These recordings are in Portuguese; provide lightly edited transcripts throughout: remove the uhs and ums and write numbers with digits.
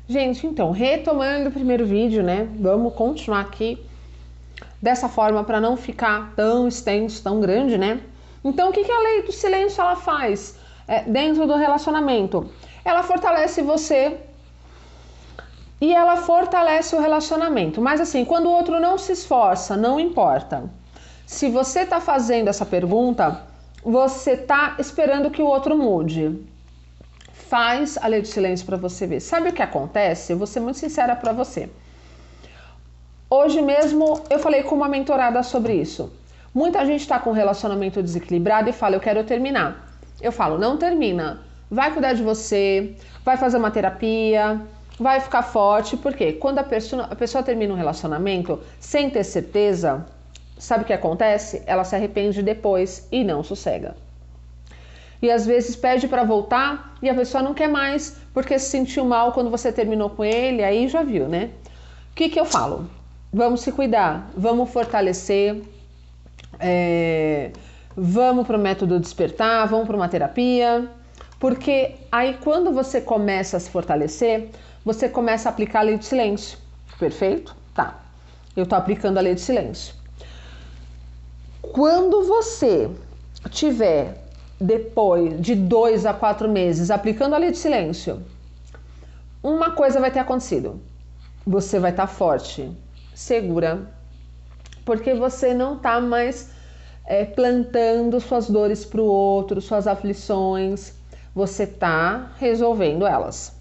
Gente, então, retomando o primeiro vídeo, né? Vamos continuar aqui dessa forma para não ficar tão extenso, tão grande, né? Então, o que a lei do silêncio ela faz dentro do relacionamento? Ela fortalece você e ela fortalece o relacionamento. Mas assim, quando o outro não se esforça, não importa. Se você está fazendo essa pergunta, você está esperando que o outro mude. Faz a lei do silêncio para você ver. Sabe o que acontece? Eu vou ser muito sincera para você. Hoje mesmo eu falei com uma mentorada sobre isso. Muita gente está com um relacionamento desequilibrado e fala, eu quero terminar. Eu falo, não termina. Vai cuidar de você, vai fazer uma terapia, vai ficar forte. Porque quando a pessoa termina um relacionamento sem ter certeza, sabe o que acontece? Ela se arrepende depois e não sossega. E às vezes pede para voltar e a pessoa não quer mais porque se sentiu mal quando você terminou com ele, aí já viu, né? O que eu falo? Vamos se cuidar, vamos fortalecer, vamos para o método despertar, vamos para uma terapia, porque aí quando você começa a se fortalecer, você começa a aplicar a lei do silêncio, perfeito? Tá, eu tô aplicando a lei do silêncio. Quando você tiver, depois de 2 a 4 meses, aplicando a lei do silêncio, uma coisa vai ter acontecido. Você vai estar forte, segura, porque você não está mais plantando suas dores para o outro, suas aflições, você está resolvendo elas.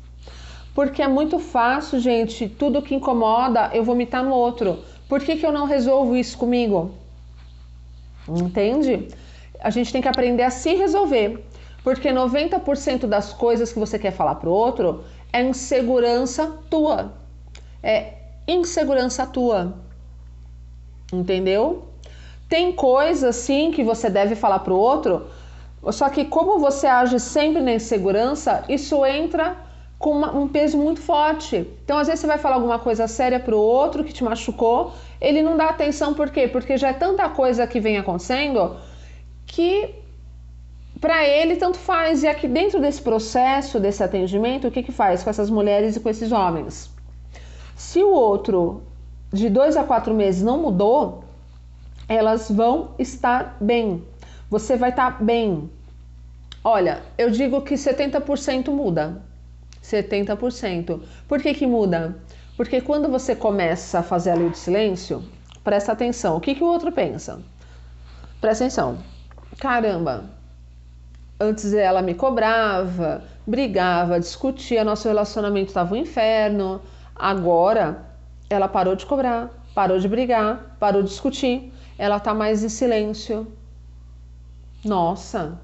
Porque é muito fácil, gente, tudo que incomoda eu vomitar no outro. Por que eu não resolvo isso comigo? Entende? A gente tem que aprender a se resolver, porque 90% das coisas que você quer falar para o outro é insegurança tua. É insegurança tua. Entendeu? Tem coisas sim que você deve falar para o outro, só que como você age sempre na insegurança, isso entra com um peso muito forte. Então às vezes você vai falar alguma coisa séria para o outro que te machucou, ele não dá atenção, por quê? Porque já é tanta coisa que vem acontecendo que para ele tanto faz. E aqui dentro desse processo, desse atendimento, o que faz com essas mulheres e com esses homens? Se o outro de 2 a 4 meses não mudou, elas vão estar bem. Você vai estar bem. Olha, eu digo que 70% muda. 70%. Por que muda? Porque quando você começa a fazer a lei do silêncio, presta atenção. O que o outro pensa? Presta atenção. Caramba, antes ela me cobrava, brigava, discutia, nosso relacionamento estava um inferno. Agora ela parou de cobrar, parou de brigar, parou de discutir. Ela está mais em silêncio. Nossa,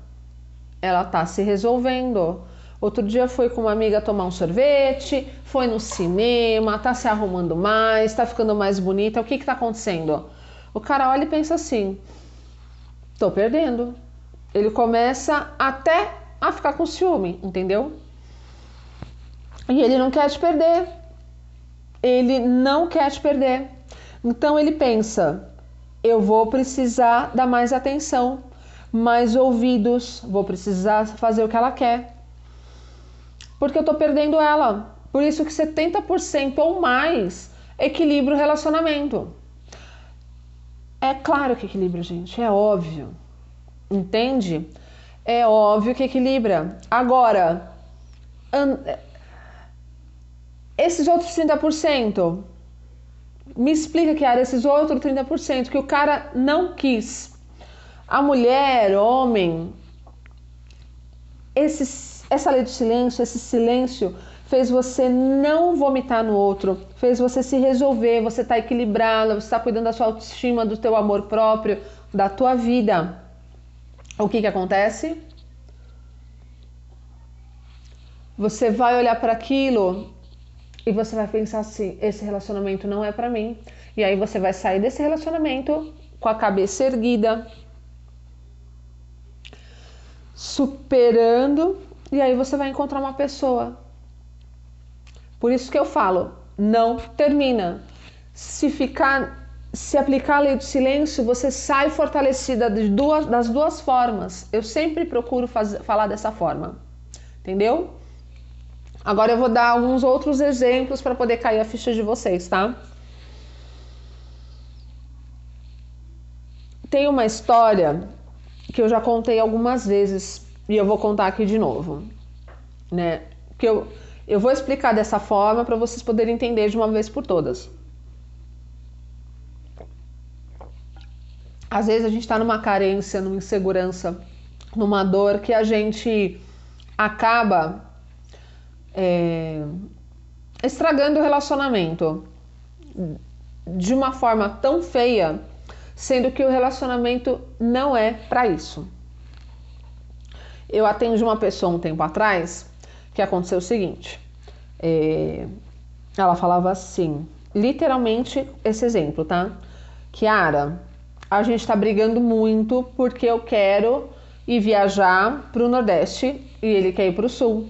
ela está se resolvendo. Outro dia foi com uma amiga tomar um sorvete, foi no cinema, está se arrumando mais, está ficando mais bonita. O que está acontecendo? O cara olha e pensa assim, tô perdendo. Ele começa até a ficar com ciúme, entendeu? E ele não quer te perder. Ele não quer te perder. Então ele pensa, eu vou precisar dar mais atenção, mais ouvidos, vou precisar fazer o que ela quer. Porque eu tô perdendo ela. Por isso que 70% ou mais equilibra o relacionamento. É claro que equilibra, gente, é óbvio. Entende? É óbvio que equilibra. Agora, esses outros 30%, me explica, Kiara, esses outros 30% que o cara não quis. A mulher, homem, essa lei do silêncio, esse silêncio fez você não vomitar no outro, fez você se resolver, você está equilibrada, você está cuidando da sua autoestima, do teu amor próprio, da tua vida. O que acontece? Você vai olhar para aquilo e você vai pensar assim, esse relacionamento não é para mim. E aí você vai sair desse relacionamento com a cabeça erguida, superando, e aí você vai encontrar uma pessoa. Por isso que eu falo, não termina. Se aplicar a lei do silêncio, você sai fortalecida das duas formas. Eu sempre procuro falar dessa forma. Entendeu? Agora eu vou dar alguns outros exemplos para poder cair a ficha de vocês, tá? Tem uma história que eu já contei algumas vezes e eu vou contar aqui de novo, né? Que eu vou explicar dessa forma para vocês poderem entender de uma vez por todas. Às vezes a gente está numa carência, numa insegurança, numa dor que a gente acaba estragando o relacionamento de uma forma tão feia, sendo que o relacionamento não é para isso. Eu atendi uma pessoa um tempo atrás que aconteceu o seguinte, ela falava assim, literalmente esse exemplo, tá? Kiara, a gente tá brigando muito porque eu quero ir viajar pro Nordeste e ele quer ir pro Sul.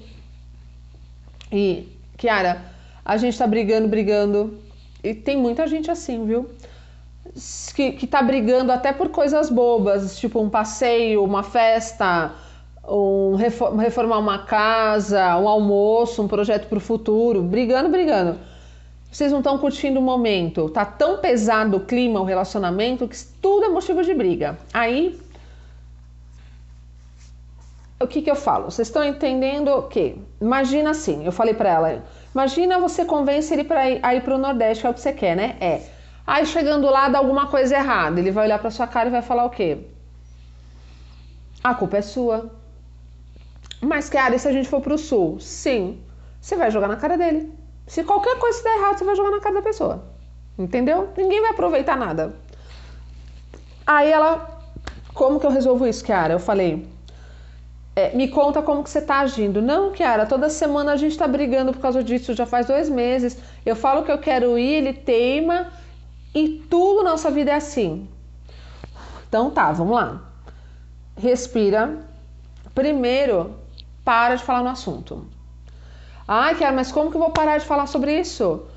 E, Kiara, a gente tá brigando, e tem muita gente assim, viu? Que tá brigando até por coisas bobas, tipo um passeio, uma festa, reformar uma casa, um almoço, um projeto pro futuro, brigando. Vocês não estão curtindo o momento, tá tão pesado o clima, o relacionamento, que tudo é motivo de briga. Aí, o que eu falo? Vocês estão entendendo o quê? Imagina assim, eu falei pra ela, imagina você convence ele pra ir pro Nordeste, que é o que você quer, né? Aí chegando lá dá alguma coisa errada, ele vai olhar pra sua cara e vai falar o quê? A culpa é sua. Mas, cara, e se a gente for pro Sul? Sim, você vai jogar na cara dele. Se qualquer coisa der errado, você vai jogar na cara da pessoa. Entendeu? Ninguém vai aproveitar nada. Aí ela, como que eu resolvo isso, Kiara? Eu falei, me conta como que você tá agindo. Não, Kiara, toda semana a gente tá brigando por causa disso, já faz 2 meses. Eu falo que eu quero ir, ele teima e tudo na nossa vida é assim. Então tá, vamos lá. Respira. Primeiro, para de falar no assunto. Ai, Kiara, mas como que eu vou parar de falar sobre isso?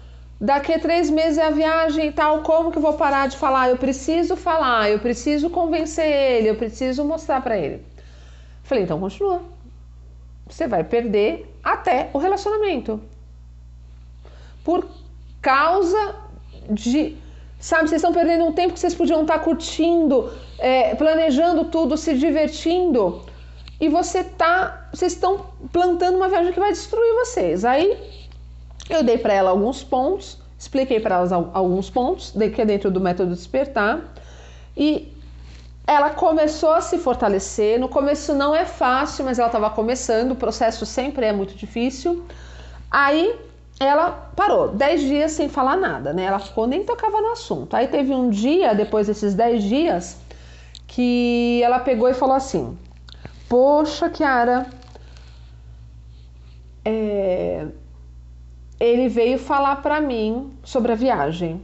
Daqui a 3 meses é a viagem e tal, como que eu vou parar de falar? Eu preciso falar, eu preciso convencer ele, eu preciso mostrar pra ele. Falei, então continua. Você vai perder até o relacionamento. Por causa de... Sabe, vocês estão perdendo um tempo que vocês podiam estar curtindo, planejando tudo, se divertindo. E vocês estão plantando uma viagem que vai destruir vocês. Aí eu dei para ela alguns pontos, expliquei para ela alguns pontos, que é dentro do método despertar, e ela começou a se fortalecer. No começo não é fácil, mas ela estava começando, o processo sempre é muito difícil. Aí ela parou 10 dias sem falar nada, né? Ela ficou, nem tocava no assunto. Aí teve um dia, depois desses 10 dias, que ela pegou e falou assim: poxa, Kiara, ele veio falar pra mim sobre a viagem.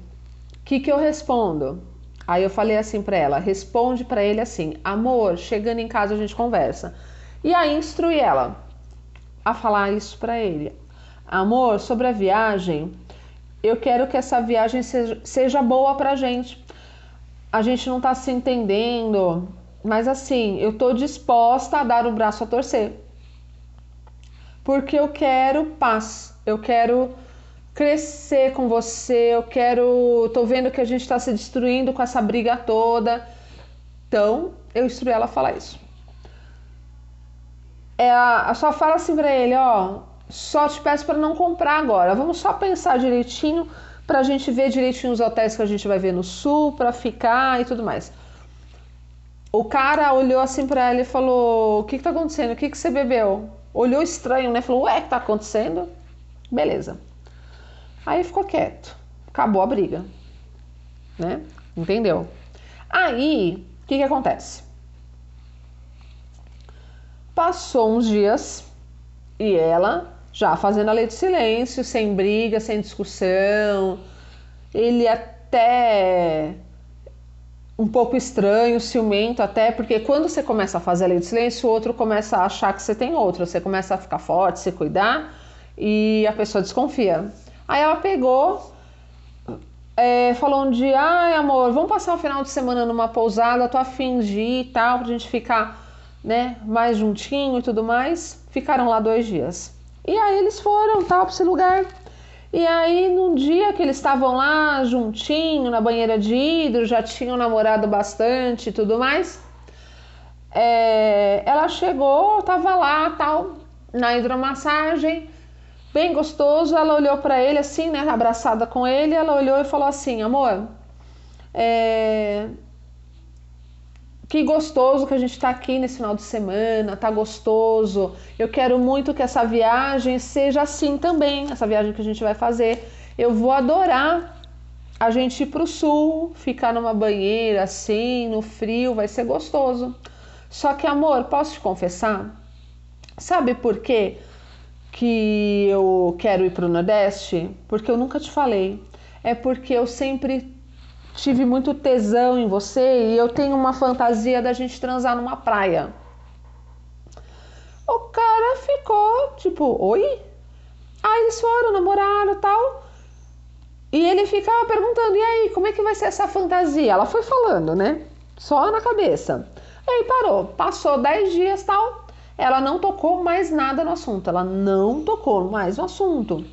O que eu respondo? Aí eu falei assim pra ela, responde pra ele assim, amor, chegando em casa a gente conversa. E aí instruí ela a falar isso pra ele. Amor, sobre a viagem, eu quero que essa viagem seja boa pra gente. A gente não tá se entendendo, mas assim, eu tô disposta a dar o braço a torcer. Porque eu quero paz, eu quero crescer com você, tô vendo que a gente tá se destruindo com essa briga toda. Então, eu instruí ela a falar isso. Só fala assim pra ele, ó, só te peço pra não comprar agora, vamos só pensar direitinho pra gente ver direitinho os hotéis que a gente vai ver no Sul, pra ficar e tudo mais. O cara olhou assim pra ela e falou, o que tá acontecendo? O que você bebeu? Olhou estranho, né? Falou, ué, o que tá acontecendo? Beleza. Aí ficou quieto. Acabou a briga. Né? Entendeu? Aí, o que acontece? Passou uns dias e ela já fazendo a lei do silêncio, sem briga, sem discussão. Ele até um pouco estranho, ciumento até, porque quando você começa a fazer a lei do silêncio, o outro começa a achar que você tem outro, você começa a ficar forte, se cuidar, e a pessoa desconfia. Aí ela pegou, falou um dia, ai amor, vamos passar o final de semana numa pousada, tô a fim de ir e tal, pra gente ficar, né, mais juntinho e tudo mais. Ficaram lá 2 dias. E aí eles foram, tal, para esse lugar. E aí, num dia que eles estavam lá juntinho na banheira de hidro, já tinham namorado bastante e tudo mais, ela chegou, tava lá, tal, na hidromassagem, bem gostoso. Ela olhou para ele assim, né, abraçada com ele, ela olhou e falou assim: amor, que gostoso que a gente tá aqui nesse final de semana, tá gostoso. Eu quero muito que essa viagem seja assim também, essa viagem que a gente vai fazer. Eu vou adorar a gente ir pro sul, ficar numa banheira assim, no frio, vai ser gostoso. Só que, amor, posso te confessar? Sabe por quê que eu quero ir pro Nordeste? Porque eu nunca te falei. É porque eu sempre tive muito tesão em você e eu tenho uma fantasia da gente transar numa praia. O cara ficou tipo, oi? Aí eles foram, namoraram e tal. E ele ficava perguntando, e aí, como é que vai ser essa fantasia? Ela foi falando, né? Só na cabeça. Aí parou, passou 10 dias e tal. Ela não tocou mais nada no assunto. Ela não tocou mais no assunto.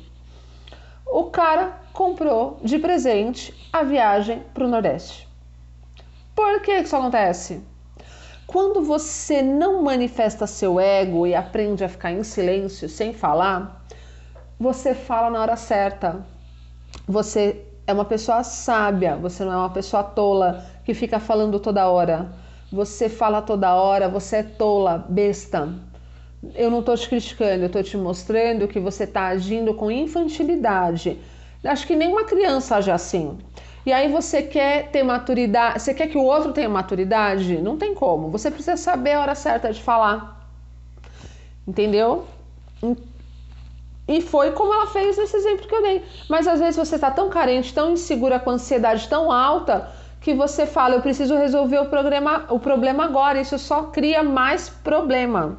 O cara comprou de presente a viagem para o Nordeste. Por que isso acontece? Quando você não manifesta seu ego e aprende a ficar em silêncio, sem falar, você fala na hora certa. Você é uma pessoa sábia, você não é uma pessoa tola que fica falando toda hora. Você fala toda hora, você é tola, besta. Eu não estou te criticando, eu estou te mostrando que você está agindo com infantilidade. Acho que nenhuma criança age assim. E aí você quer ter maturidade, você quer que o outro tenha maturidade? Não tem como. Você precisa saber a hora certa de falar. Entendeu? E foi como ela fez nesse exemplo que eu dei. Mas às vezes você está tão carente, tão insegura, com ansiedade tão alta, que você fala, eu preciso resolver o problema agora. Isso só cria mais problema.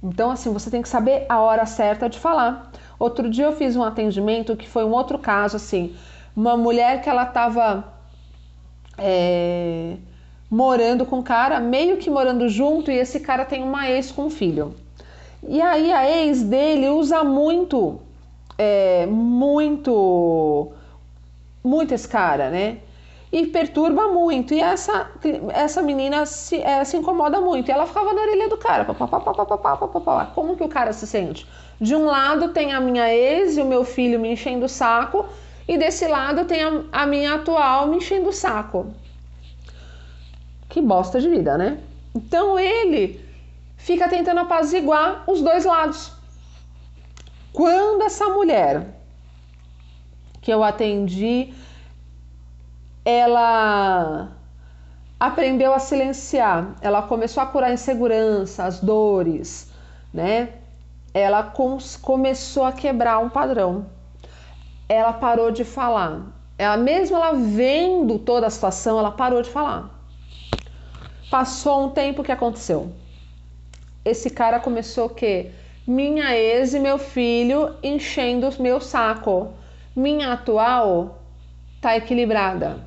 Então, assim, você tem que saber a hora certa de falar. Outro dia eu fiz um atendimento que foi um outro caso, assim, uma mulher que ela estava morando com um cara, meio que morando junto, e esse cara tem uma ex com um filho. E aí a ex dele usa muito esse cara, né? E perturba muito. E essa menina se incomoda muito. E ela ficava na orelha do cara. Como que o cara se sente? De um lado tem a minha ex e o meu filho me enchendo o saco. E desse lado tem a minha atual me enchendo o saco. Que bosta de vida, né? Então ele fica tentando apaziguar os dois lados. Quando essa mulher que eu atendi, ela aprendeu a silenciar, ela começou a curar a insegurança, as dores, né? Ela começou a quebrar um padrão. Ela parou de falar. Mesmo ela vendo toda a situação, ela parou de falar. Passou um tempo, o que aconteceu? Esse cara começou o quê? Minha ex e meu filho enchendo o meu saco. Minha atual tá equilibrada.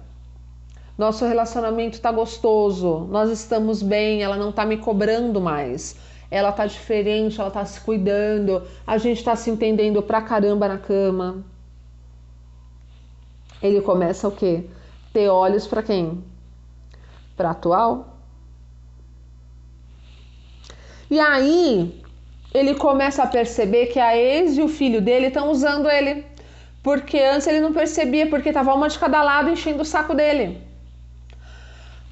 Nosso relacionamento tá gostoso. Nós estamos bem, ela não tá me cobrando mais. Ela tá diferente, ela tá se cuidando. A gente tá se entendendo pra caramba na cama. Ele começa o quê? Ter olhos pra quem? Pra atual? E aí, ele começa a perceber que a ex e o filho dele estão usando ele. Porque antes ele não percebia, porque tava uma de cada lado enchendo o saco dele.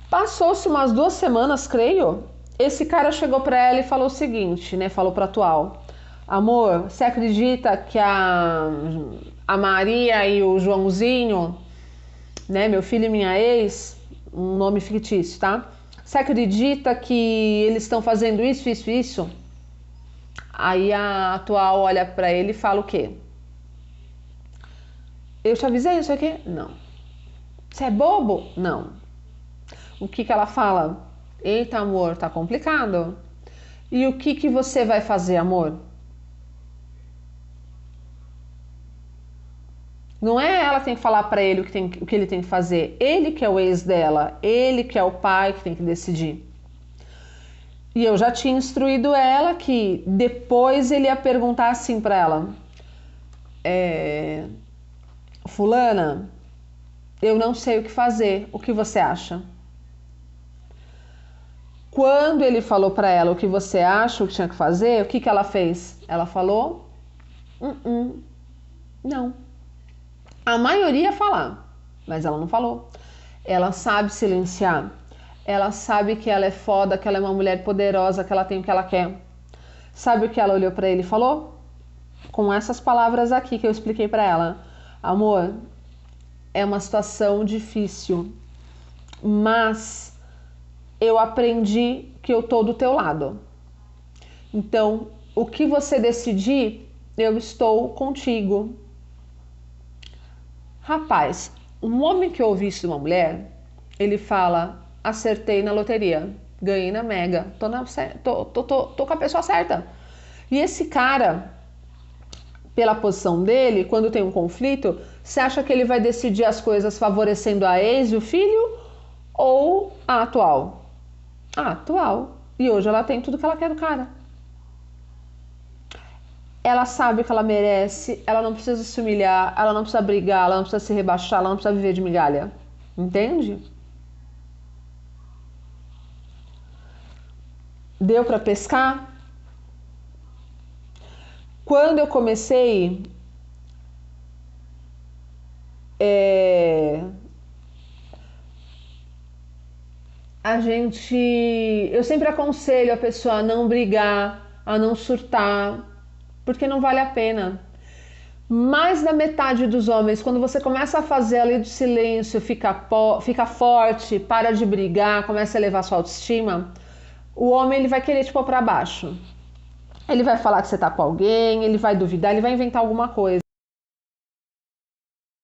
Passou-se umas 2 semanas, creio. Esse cara chegou pra ela e falou o seguinte, né? Falou pra atual. Amor, você acredita que a Maria e o Joãozinho, né? Meu filho e minha ex, um nome fictício, tá? Você acredita que eles estão fazendo isso, isso, isso? Aí a atual olha pra ele e fala o quê? Eu te avisei isso aqui? Não. Você é bobo? Não. O que ela fala? Eita, amor, tá complicado. E o que você vai fazer, amor? Não é ela que tem que falar pra ele o que ele tem que fazer. Ele que é o ex dela. Ele que é o pai que tem que decidir. E eu já tinha instruído ela que depois ele ia perguntar assim para ela: Fulana, eu não sei o que fazer, o que você acha? Quando ele falou para ela o que você acha, o que tinha que fazer, o que que ela fez? Ela falou: não. A maioria ia falar, mas ela não falou. Ela sabe silenciar. Ela sabe que ela é foda, que ela é uma mulher poderosa, que ela tem o que ela quer. Sabe o que ela olhou para ele e falou? Com essas palavras aqui que eu expliquei para ela: amor, é uma situação difícil, mas eu aprendi que eu tô do teu lado. Então, o que você decidir, eu estou contigo. Rapaz, um homem que ouve isso de uma mulher, ele fala: acertei na loteria, ganhei na Mega, tô com a pessoa certa. E esse cara, pela posição dele, quando tem um conflito, você acha que ele vai decidir as coisas favorecendo a ex e o filho ou a atual? A atual. E hoje ela tem tudo que ela quer do cara. Ela sabe que ela merece, ela não precisa se humilhar, ela não precisa brigar, ela não precisa se rebaixar, ela não precisa viver de migalha. Entende? Deu para pescar? Quando eu comecei eu sempre aconselho a pessoa a não brigar, a não surtar, porque não vale a pena. Mais da metade dos homens, quando você começa a fazer a lei do silêncio, fica forte, para de brigar, começa a elevar sua autoestima, o homem ele vai querer te pôr para baixo. Ele vai falar que você tá com alguém, ele vai duvidar, ele vai inventar alguma coisa.